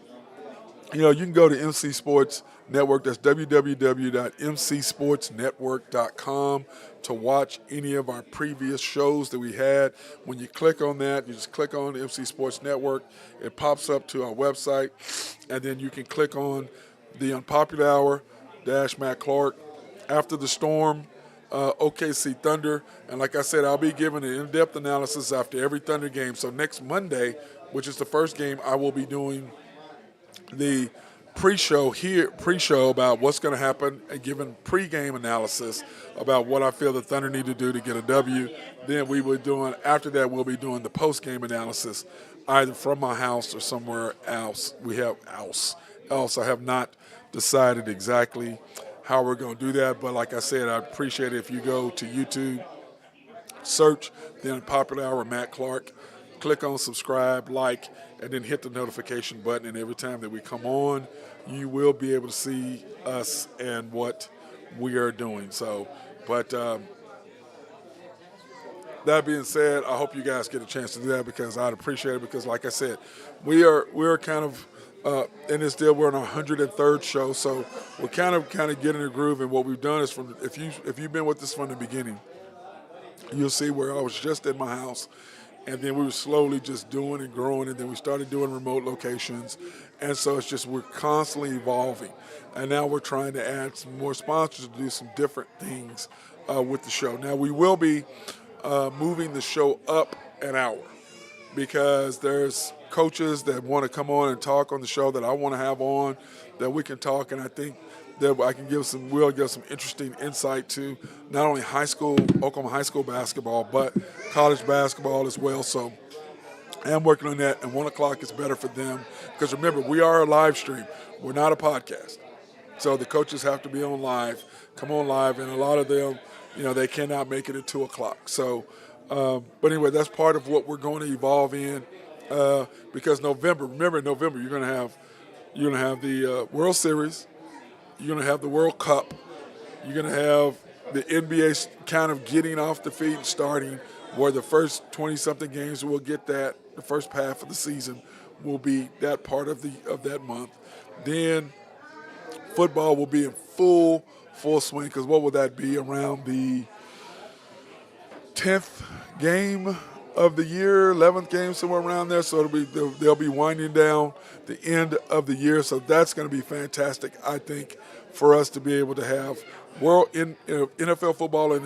you can go to MC Sports Network. That's www.mcsportsnetwork.com to watch any of our previous shows that we had. When you click on that, you just click on the MC Sports Network. It pops up to our website, and then you can click on the Unpopular Hour - Matt Clark. After the Storm, OKC Thunder. And like I said, I'll be giving an in-depth analysis after every Thunder game. So next Monday, which is the first game, I will be doing the pre-show about what's going to happen and giving pre-game analysis about what I feel the Thunder need to do to get a W. Then after that, we'll be doing the post-game analysis either from my house or somewhere else. I have not decided exactly how we're going to do that, but like I said, I appreciate it if you go to YouTube, search the Unpopular Hour Matt Clark, click on subscribe, like, and then hit the notification button. And every time that we come on, you will be able to see us and what we are doing. So, but that being said, I hope you guys get a chance to do that because I'd appreciate it. Because, like I said, we're kind of in this deal. We're on our 103rd show, so we're kind of getting a groove. And what we've done is, if you've been with us from the beginning, you'll see where I was just in my house, and then we were slowly just doing and growing, and then we started doing remote locations. And so it's just we're constantly evolving. And now we're trying to add some more sponsors to do some different things with the show. Now we will be moving the show up an hour because there's coaches that want to come on and talk on the show that I want to have on that we can talk, and I think that we'll give some interesting insight to not only Oklahoma high school basketball, but college basketball as well. So I am working on that, and 1 o'clock is better for them because remember, we are a live stream. We're not a podcast. So the coaches have to be on live, come on live, and a lot of them, they cannot make it at 2 o'clock. So, but anyway, that's part of what we're going to evolve in because remember November, you're going to have the World Series. You're going to have the World Cup. You're going to have the NBA kind of getting off the feet and starting, where the first 20-something games will get that. The first half of the season will be that part of that month. Then football will be in full swing because what will that be, around the 10th game of the year, 11th game, somewhere around there. So they'll be winding down the end of the year. So that's going to be fantastic, I think, for us to be able to have NFL football, and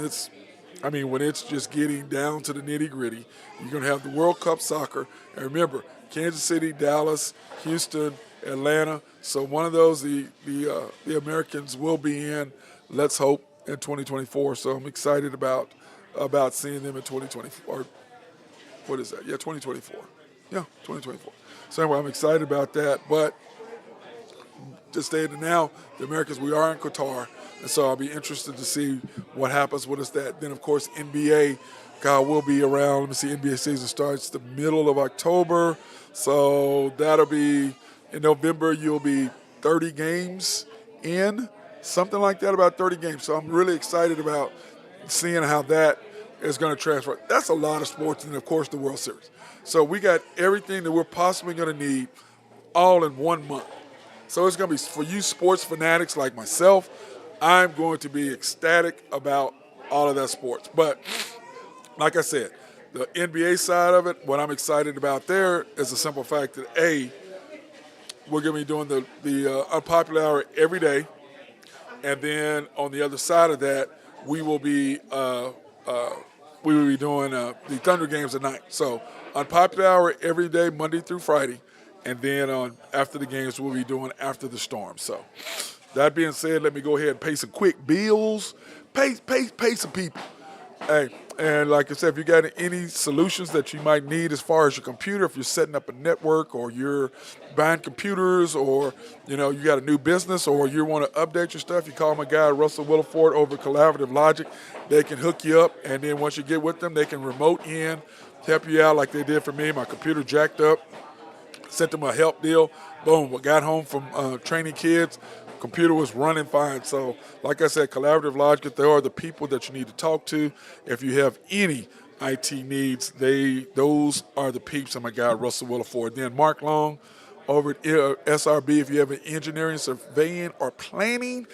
when it's just getting down to the nitty-gritty. You're going to have the World Cup soccer. And remember, Kansas City, Dallas, Houston, Atlanta. So one of those the Americans will be in, let's hope, in 2024. So I'm excited about seeing them in 2024. Or what is that? Yeah, 2024. Yeah, 2024. So anyway, I'm excited about that. But just stating now, the Americans, we are in Qatar. And so I'll be interested to see what happens with us. Then, of course, NBA, will be around. Let me see, NBA season starts the middle of October. So that'll be, in November, you'll be 30 games in, something like that, about 30 games. So I'm really excited about seeing how that is going to transfer. That's a lot of sports, and, of course, the World Series. So we got everything that we're possibly going to need all in 1 month. So it's going to be, for you sports fanatics like myself, I'm going to be ecstatic about all of that sports. But like I said, the NBA side of it, what I'm excited about there is the simple fact that, we're going to be doing the Unpopular Hour every day. And then on the other side of that, we will be doing the Thunder games at night. So Unpopular Hour every day, Monday through Friday. And then after the games, we'll be doing After the Storm. So that being said, let me go ahead and pay some quick bills. Pay some people. Hey, and like I said, if you got any solutions that you might need as far as your computer, if you're setting up a network or you're buying computers or, you got a new business or you want to update your stuff, you call my guy Russell Williford over at Collaborative Logic. They can hook you up, and then once you get with them, they can remote in, help you out like they did for me. My computer jacked up, sent them a help deal. Boom, I got home from training kids. Computer was running fine. So, like I said, Collaborative Logic, they are the people that you need to talk to. If you have any IT needs, those are the peeps of my guy, Russell Williford. Then Mark Long over at SRB, if you have an engineering, surveying, or planning,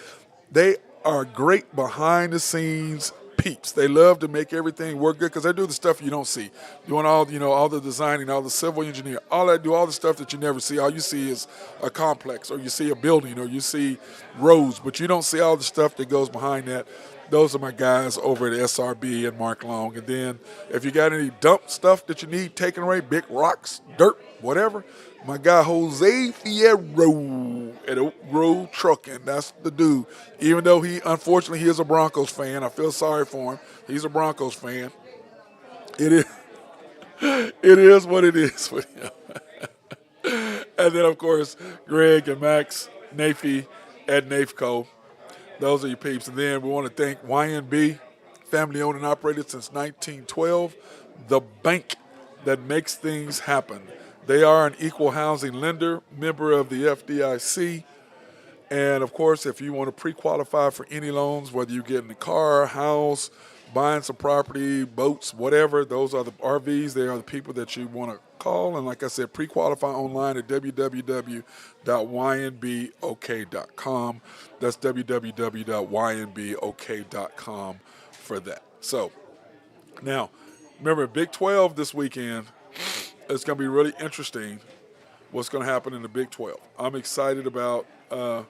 they are great behind the scenes peeps. They love to make everything work good because they do the stuff you don't see. Doing all the designing, all the civil engineering, all the stuff that you never see. All you see is a complex, or you see a building, or you see roads, but you don't see all the stuff that goes behind that. Those are my guys over at SRB and Mark Long. And then if you got any dump stuff that you need taken away, big rocks, dirt, whatever, my guy Jose Fierro at Oak Grove Trucking. That's the dude. Even though unfortunately, he is a Broncos fan. I feel sorry for him. He's a Broncos fan. It is, it is what it is with him. And then, of course, Greg and Max Nafee at Nafco. Those are your peeps. And then we want to thank YNB, family owned and operated since 1912, the bank that makes things happen. They are an equal housing lender, member of the FDIC. And, of course, if you want to pre-qualify for any loans, whether you're getting a car, house, buying some property, boats, whatever, those are the RVs. They are the people that you want to call. And like I said, pre-qualify online at www.ynbok.com. That's www.ynbok.com for that. So, now, remember, Big 12 this weekend, it's going to be really interesting what's going to happen in the Big 12. I'm excited about the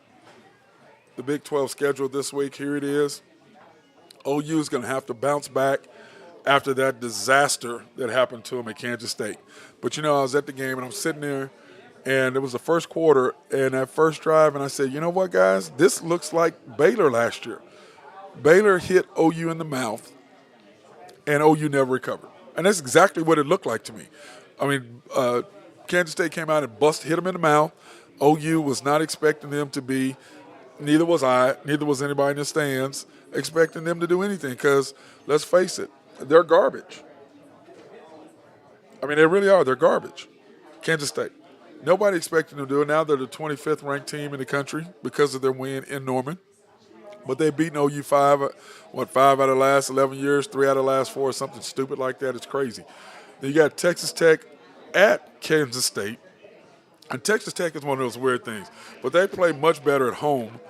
Big 12 schedule this week. Here it is. OU is going to have to bounce back after that disaster that happened to them at Kansas State. But, I was at the game, and I'm sitting there, and it was the first quarter, and that first drive, and I said, you know what, guys? This looks like Baylor last year. Baylor hit OU in the mouth, and OU never recovered. And that's exactly what it looked like to me. I mean, Kansas State came out and hit them in the mouth. OU was not expecting them to be, neither was I, neither was anybody in the stands, expecting them to do anything because, let's face it, they're garbage. I mean, they really are. They're garbage. Kansas State. Nobody expected them to do it. Now they're the 25th ranked team in the country because of their win in Norman. But they've beaten OU 5 out of the last 11 years, 3 out of the last 4, something stupid like that. It's crazy. Then you got Texas Tech at Kansas State. And Texas Tech is one of those weird things. But they play much better at home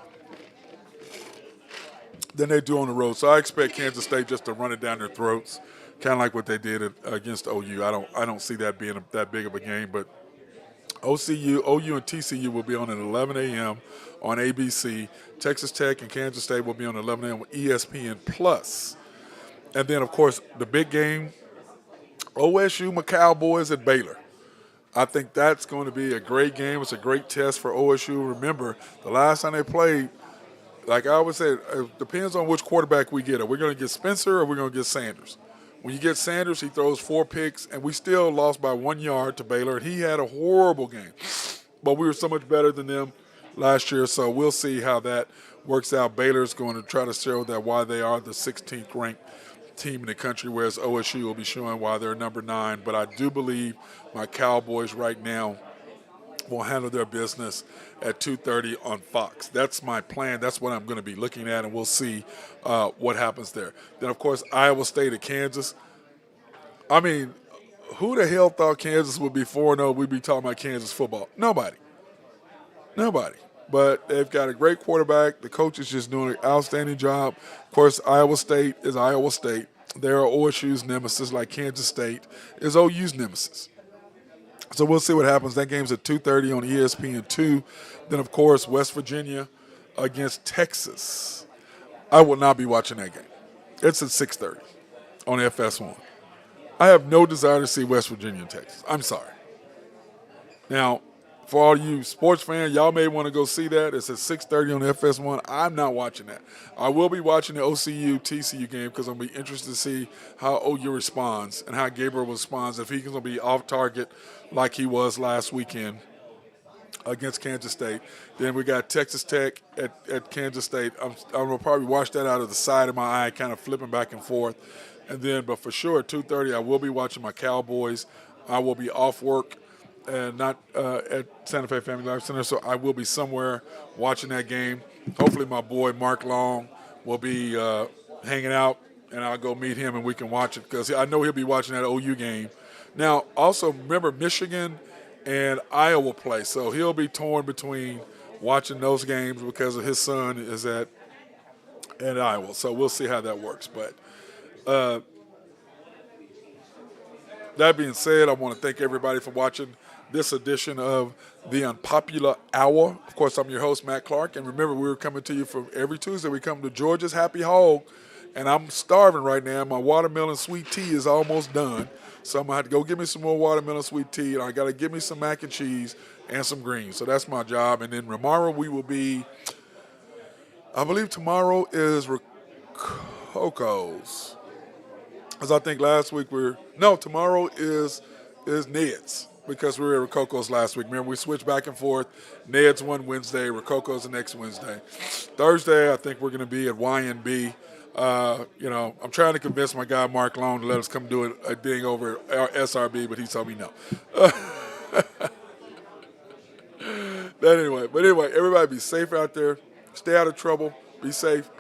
than they do on the road. So I expect Kansas State just to run it down their throats, kind of like what they did against OU. I don't see that being that big of a game. But OU and TCU will be on at 11 a.m. on ABC. Texas Tech and Kansas State will be on 11 a.m. with ESPN Plus. And then, of course, the big game, OSU, my Cowboys at Baylor. I think that's going to be a great game. It's a great test for OSU. Remember, the last time they played, like I always say, it depends on which quarterback we get. Are we going to get Spencer or are we going to get Sanders? When you get Sanders, he throws 4 picks, and we still lost by 1 yard to Baylor, and he had a horrible game. But we were so much better than them last year, so we'll see how that works out. Baylor's going to try to show that why they are the 16th ranked team in the country, whereas OSU will be showing why they're number 9. But I do believe my Cowboys right now will handle their business at 2:30 on Fox. That's my plan. That's what I'm going to be looking at, and we'll see what happens there. Then, of course, Iowa State at Kansas. I mean, who the hell thought Kansas would be 4-0? We'd be talking about Kansas football. Nobody. But they've got a great quarterback. The coach is just doing an outstanding job. Of course, Iowa State is Iowa State. They are OSU's nemesis, like Kansas State is OU's nemesis. So we'll see what happens. That game's at 2:30 on ESPN2. Then, of course, West Virginia against Texas. I will not be watching that game. It's at 6:30 on FS1. I have no desire to see West Virginia and Texas. I'm sorry. Now, For all you sports fans, y'all may want to go see that. It's at 6:30 on FS1. I'm not watching that. I will be watching the OCU TCU game because I'm going to be interested to see how OU responds and how Gabriel responds, if he's going to be off target like he was last weekend against Kansas State. Then we got Texas Tech at Kansas State. I'm going to probably watch that out of the side of my eye, kind of flipping back and forth. And then, but for sure, at 2:30, I will be watching my Cowboys. I will be off work and not at Santa Fe Family Life Center, so I will be somewhere watching that game. Hopefully my boy Mark Long will be hanging out, and I'll go meet him and we can watch it because I know he'll be watching that OU game. Now, also remember Michigan and Iowa play, so he'll be torn between watching those games because of his son is at Iowa. So we'll see how that works. But that being said, I want to thank everybody for watching this edition of the Unpopular Hour. Of course, I'm your host, Matt Clark. And remember, we're coming to you from every Tuesday. We come to Georgia's Happy Hog. And I'm starving right now. My watermelon sweet tea is almost done. So I'm going to have to go get me some more watermelon sweet tea. And I got to get me some mac and cheese and some greens. So that's my job. And then tomorrow we will be, I believe tomorrow is Rococo's. As I think last week tomorrow is Ned's because we were at Rococo's last week. Remember, we switched back and forth. Ned's one Wednesday, Rococo's the next Wednesday. Thursday, I think we're going to be at YNB. I'm trying to convince my guy Mark Long to let us come do a thing over at SRB, but he told me no. But anyway, everybody be safe out there. Stay out of trouble. Be safe.